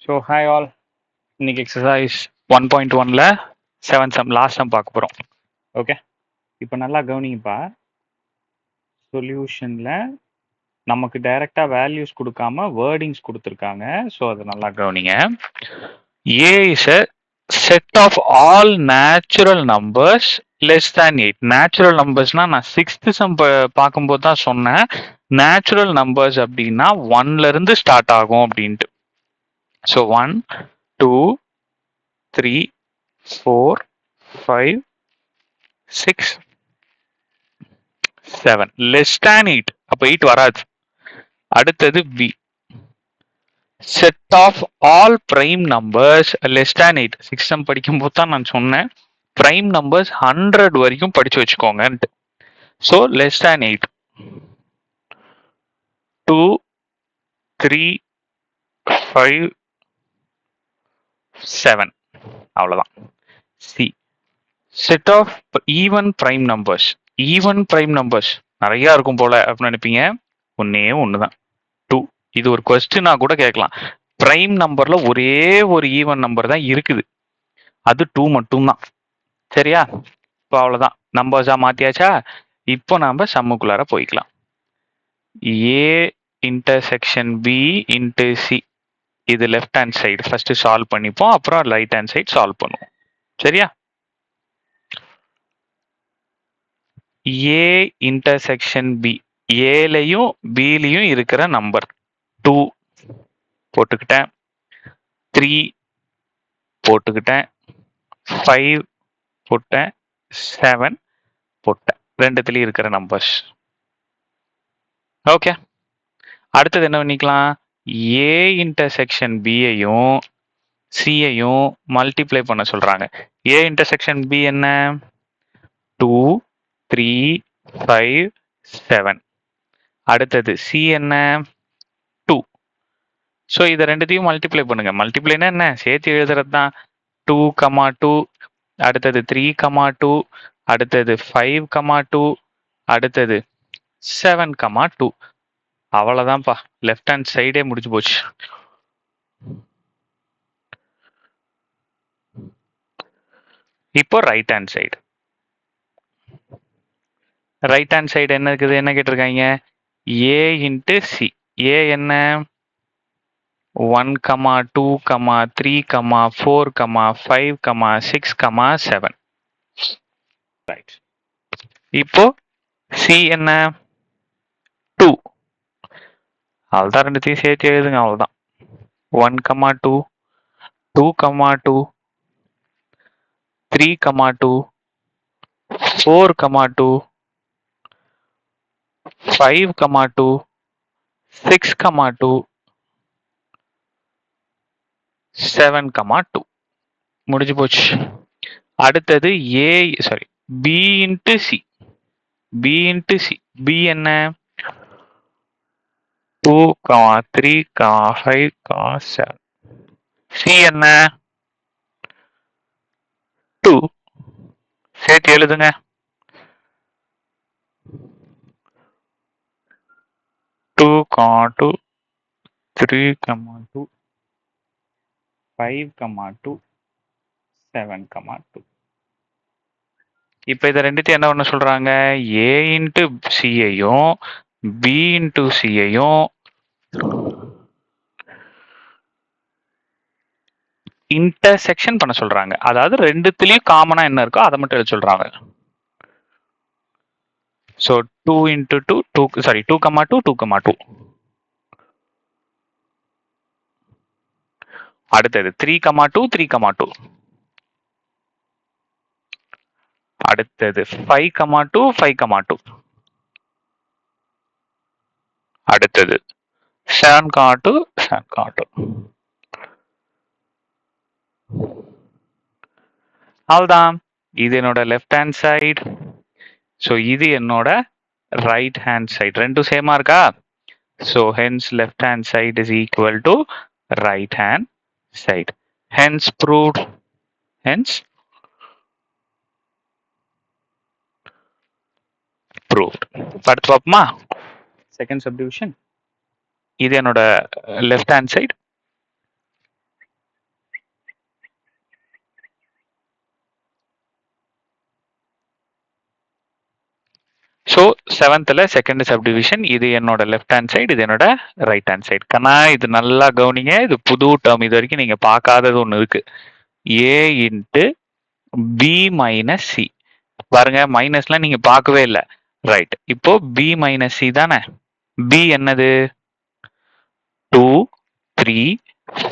So hi all, இன்னைக்கு exercise 1.1ல 7 some last some பார்க்க போகிறோம். ஓகே, இப்போ நல்லா கவனிங்கப்பா. சொல்யூஷனில் நமக்கு டைரெக்டாக வேல்யூஸ் கொடுக்காம வேர்டிங்ஸ் கொடுத்துருக்காங்க. ஸோ அதை நல்லா கவனிங்க. A is a set of all natural numbers less than 8. நேச்சுரல் நம்பர்ஸ்னால் நான் 6th சம் பார்க்கும்போது தான் சொன்னேன். நேச்சுரல் நம்பர்ஸ் அப்படின்னா 1லேருந்து ஸ்டார்ட் ஆகும் அப்படின்ட்டு. ஸோ 1, 2, 3, 4, 5, 6, 7. less than 8. அப்ப 8 வராது. அடுத்தது B. set of all prime numbers less than 8. 6th sum படிக்கும்போது தான் நான் சொன்னேன் prime numbers 100 வரைக்கும் படிச்சு வச்சுக்கோங்கன்ட்டு. So less than 8. 2, 3, 5, 7. அவ்வளவுதான். C. set of even prime numbers. Even prime numbers நிறைய இருக்கும் போல அப்படின்னு நினைப்பீங்க. ஒன்னே ஒண்ணுதான் 2. இது ஒரு கொஸ்டினா கூட கேட்கலாம். பிரைம் நம்பர்ல ஒரே ஒரு ஈவன் நம்பர் தான் இருக்குது, அது 2 மட்டும்தான். சரியா? இப்போ அவ்வளவுதான், நம்பர்ஸா மாத்தியாச்சா. இப்போ நாம சம்முக்குள்ளார போய்க்கலாம். A intersection B into C, இது left hand side first solve பண்ணிப்போம், அப்புறம் ரைட் ஹேண்ட் சைடு சால்வ் பண்ணுவோம். சரியா? ஏ இன்டர்செக்ஷன் பி, ஏலையும் பிலையும் இருக்கிற நம்பர் 2 போட்டுக்கிட்டேன், 3 போட்டுக்கிட்டேன், 5 போட்டேன், 7 போட்டேன். ரெண்டுத்துலயும் இருக்கிற நம்பர்ஸ். ஓகே, அடுத்தது என்ன பண்ணிக்கலாம்? ஏ இன்டர்செக்ஷன் பியையும் சியையும் மல்டிப்ளை பண்ண சொல்றாங்க. ஏ இன்டர்செக்ஷன் பி என்ன? 2, 3, 5, 7. அடுத்தது சி என்ன? 2. ஸோ இதை ரெண்டுத்தையும் மல்டிப்ளை பண்ணுங்க. மல்டிப்ளைனா என்ன? சேர்த்து எழுதுறது தான். 2, 2, அடுத்தது 3, 2, அடுத்தது 5, 2, அடுத்தது 7, 2. அவ்வளவுதான்ப்பா, லெஃப்ட் ஹேண்ட் சைடே முடிஞ்சு போச்சு. இப்போ right hand side. Right hand side என்ன இருக்குது? என்ன கேட்டிருக்காங்க? A into C. ஏ என்ன? 1, 2, 3, 4, 5, 6, 7. ரைட். இப்போ சி என்ன? 2. அவ்வளோதான், ரெண்டுத்தையும் சேர்த்து எழுதுங்க. அவ்வளோதான். 1, 2, 2, 2, 3, 2, 4, 2, 5, 2, 6, 2, 7, 2. முடிஞ்சு போச்சு. அடுத்தது A sorry B into C. B into C. B என்ன? 2, 3, 5, 7. சி என்ன? 2. சேர்த்து எழுதுங்க. 2, 2, 3, 2, 5, 2, 7, 2. இப்போ இதை ரெண்டுத்தையும் என்ன பண்ண சொல்றாங்க? A into சியையும் B into சியையும் intersection பண்ண சொல்றாங்க. அதாவது ரெண்டுத்துலயும் காமனா என்ன இருக்கோ அதை மட்டும் எழுத சொல்றாங்க. So 2 into 2, 2 sorry 2, 2, 2, 2. அடுத்தது 3, 2, 3, 2. அடுத்தது 5, 2, 5, 2. அடுத்தது 7, 2, 7, 2. அவ்வளவுதான். இது என்னோட லெஃப்ட் ஹேண்ட் சைடு. ஸோ இது என்னோட ரைட் ஹேண்ட் சைடு. ரெண்டும் சேமா இருக்கா? So hence left hand side is equal to right hand side. Hence proved. Hence proved. அடுத்து பார்ப்போமா? Second subdivision. இது என்னோட left hand side. So 7th second subdivision. இது என்னோட லெஃப்ட் ஹேண்ட் சைடு, இது என்னோட ரைட் ஹேண்ட் சைடு. கண்ணா இது நல்லா கவனிங்க. இது புது டேர்ம், இது வரைக்கும் நீங்க பார்க்காதது ஒன்று இருக்கு. A into B minus C. பாருங்க மைனஸ்லாம் நீங்க பார்க்கவே இல்லை. ரைட், இப்போ பி மைனஸ் சி தானே. பி என்னது? 2 3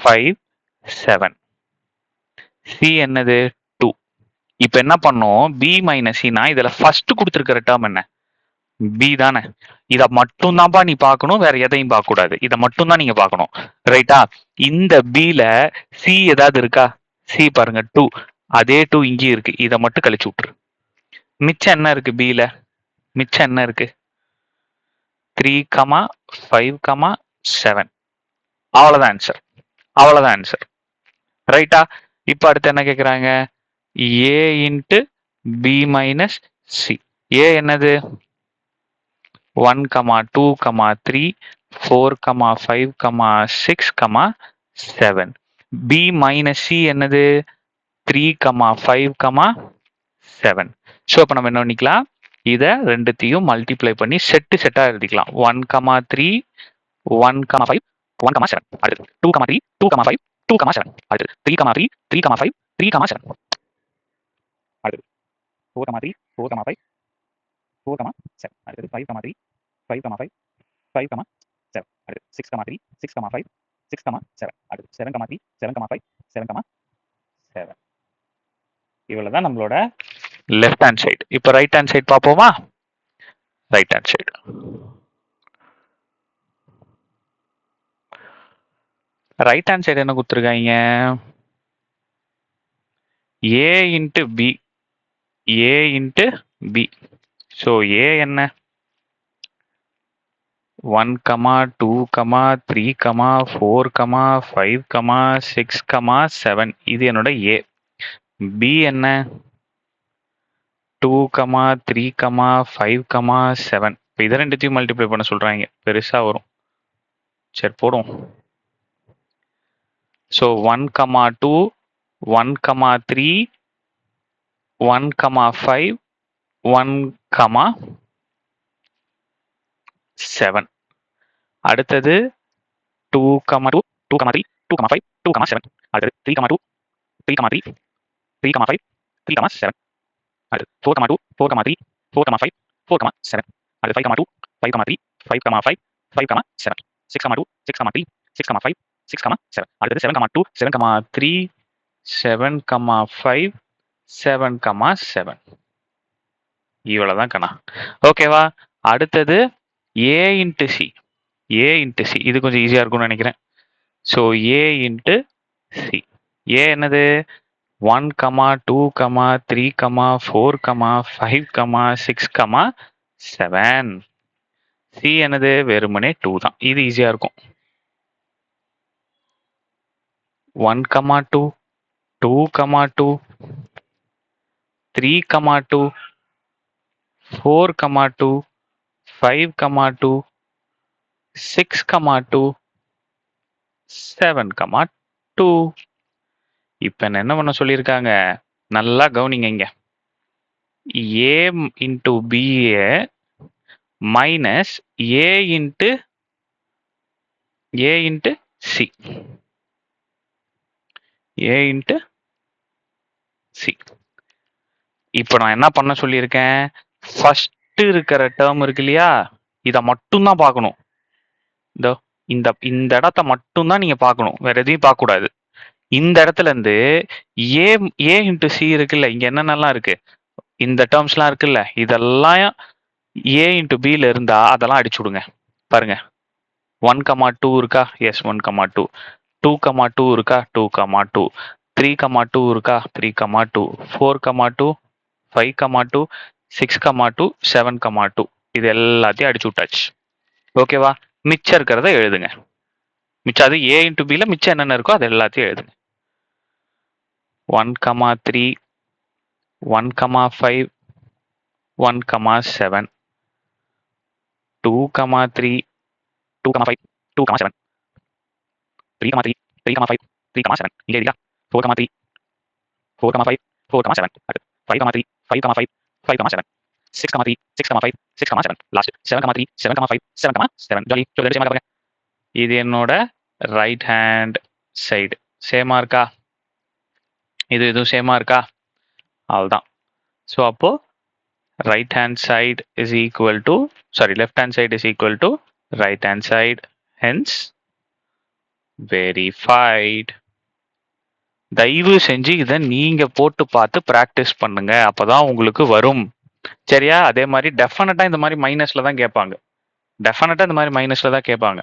5 7. சி என்னது? 2. இப்போ என்ன பண்ணோம்? பி மைனஸ் சினா இதுல ஃபர்ஸ்ட் கொடுத்துருக்கிற டேர்ம் என்ன? பி தானே. இதை மட்டும் தான்ப்பா நீ பார்க்கணும், வேற எதையும் பார்க்க கூடாது. இதை மட்டும் தான் நீங்க பார்க்கணும். ரைட்டா? இந்த பில சி ஏதாவது இருக்கா? சி பாருங்க 2. அதே 2 இங்கேயும் இருக்கு. இதை மட்டும் கழிச்சு விட்டுரு. மிச்சம் என்ன இருக்கு பில? மிச்சம் என்ன இருக்கு? 3, 5, 7. அவ்வளவுதான் ஆன்சர். அவ்வளவுதான் ஆன்சர். ரைட்டா? இப்ப அடுத்து என்ன கேக்குறாங்க? A into B minus C. ஏ என்னது? 1, 2, 3, 4, 5, 6, 7. பி மைனஸ் சி என்னது? 3, 5, 7. ஸோ இப்போ நம்ம என்ன பண்ணிக்கலாம்? இதை ரெண்டுத்தையும் மல்டிப்ளை பண்ணி செட்டா எழுதிக்கலாம். 1, 3, 1, 5, 1, 7. அடுத்து 2, 3, 2, 5, 2, 7. அடுத்து 3, 3, 3, 5, 3, 7. அடுத்து 4, 3, 4, 5, 4, 7. அடுத்து 5, 3, 5, 5, 5, 7. அடுத்து 6, 3, 6, 5, 6, 7. அடுத்து 7, 3, 7, 5, 7, 7. இவ்வளவுதான் நம்மளோட லெஃப்ட் ஹேண்ட் சைடு. இப்போ ரைட் ஹேண்ட் சைடு பார்ப்போமா? Right hand side. Right hand side என்ன கொடுத்துருக்காங்க? A into B. A into B. So ஏ என்ன? 1, 2, 3, 4, 5, 6, 7. இது என்னோட ஏ. பி என்ன? 2, 3, 5, 7. இப்போ இதை ரெண்டுத்தையும் மல்டிப்ளை பண்ண சொல்றாங்க. பெருசா வரும். சரி போடும். ஸோ 1, 2, 1, 3, 1, 5, 1, 7. அடுத்தது 2, 2, 2, 3, 2, 5, 2, 7. அடுத்தது 3, 2, 3, 3, 3, 5, 3, 7. அடுத்து 4, 2, 4, 3, 4, 5, 4, 7. அடுத்து 5, 2, 5, 3, 5, 5, 5, 7. 6, 2, 6, 3, 6, 5, 6, 7. அடுத்தது 7, 2, 7, 3, 7, 5, 7, 7. இவ்வளவுதான் கணா. ஓகேவா? அடுத்தது A into C. A into C இது கொஞ்சம் ஈஸியா இருக்கும்னு நினைக்கிறேன். So A into C. ஏ என்னது? 1, 2, 3, 4, 5, 6, 7. சி என்னது? வெறுமனே 2 தான். இது ஈஸியா இருக்கும். 1, 2, 2, 2, 3, 2, 4, 2, 5, 2, 6, 2, 7, 2. இப்ப என்ன பண்ண சொல்லியிருக்காங்க? நல்லா கவனிங்க இங்க. A into B minus A into C. A into C. இப்போ நான் என்ன பண்ண சொல்லியிருக்கேன்? ஃபர்ஸ்ட் இருக்கிற டேர்ம் இருக்கு இல்லையா, இதை மட்டும் தான் பார்க்கணும். இந்த இந்த இடத்த மட்டும் தான் நீங்க பார்க்கணும், வேற எதையும் பார்க்க கூடாது. இந்த இடத்துல இருந்து ஏ ஏ இன்ட்டு சி இருக்குல்ல, இங்க என்னென்னலாம் இருக்கு, இந்த டேர்ம்ஸ்லாம் இருக்குல்ல, இதெல்லாம் ஏ இன்ட்டு பில இருந்தா அதெல்லாம் அடிச்சு விடுங்க. பாருங்க 1, 2 இருக்கா? எஸ் 1, 2. 2, 2 இருக்கா? 2, 2. 3, 2 இருக்கா? 3, 2. 4, 2. 5, 2. 6, 2. 7, 2. இது எல்லாத்தையும் அடிச்சு விட்டாச்சு. ஓகேவா? மிச்சம் இருக்கிறத எழுதுங்க. மிச்சம் அது ஏ இன்ட்டு பில மிச்சம் என்னென்ன இருக்கோ அது எல்லாத்தையும் எழுதுங்க. 1, 3, 1, 5, 1, 7. 2, 3, 2, 5, 2, 7. 3, 3, 3, 5, 3, 7. இங்கே இருக்கா? 4, 3, 4, 5, 4, 7. 5, 3, 5, 5, 5, 7. 6,3 6,5 6,7 லாஸ்ட் 7,3 7,5 7,7 ஜாலி ஸோ ரெண்டு சேமா பாருங்க இது என்னோட ரைட் ஹேண்ட் சைடு சேமா இருக்கா இது இதுவும் சேமா இருக்கா அவ்வளோதான் ஸோ அப்போ right hand side is equal to left hand side is equal to right hand side, hence verified. தயவு செஞ்சு இதை நீங்க போட்டு பார்த்து பிராக்டிஸ் பண்ணுங்க அப்பதான் உங்களுக்கு வரும் சரியா அதே மாதிரி டெஃபினட்டா இந்த மாதிரி மைனஸ்ல தான் கேட்பாங்க டெஃபினட்டா இந்த மாதிரி மைனஸ்ல தான் கேட்பாங்க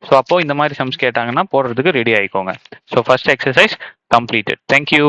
ஸோ அப்போ இந்த மாதிரி சம்ஸ் கேட்டாங்கன்னா போடுறதுக்கு ரெடி ஆயிக்கோங்க so first exercise completed thank you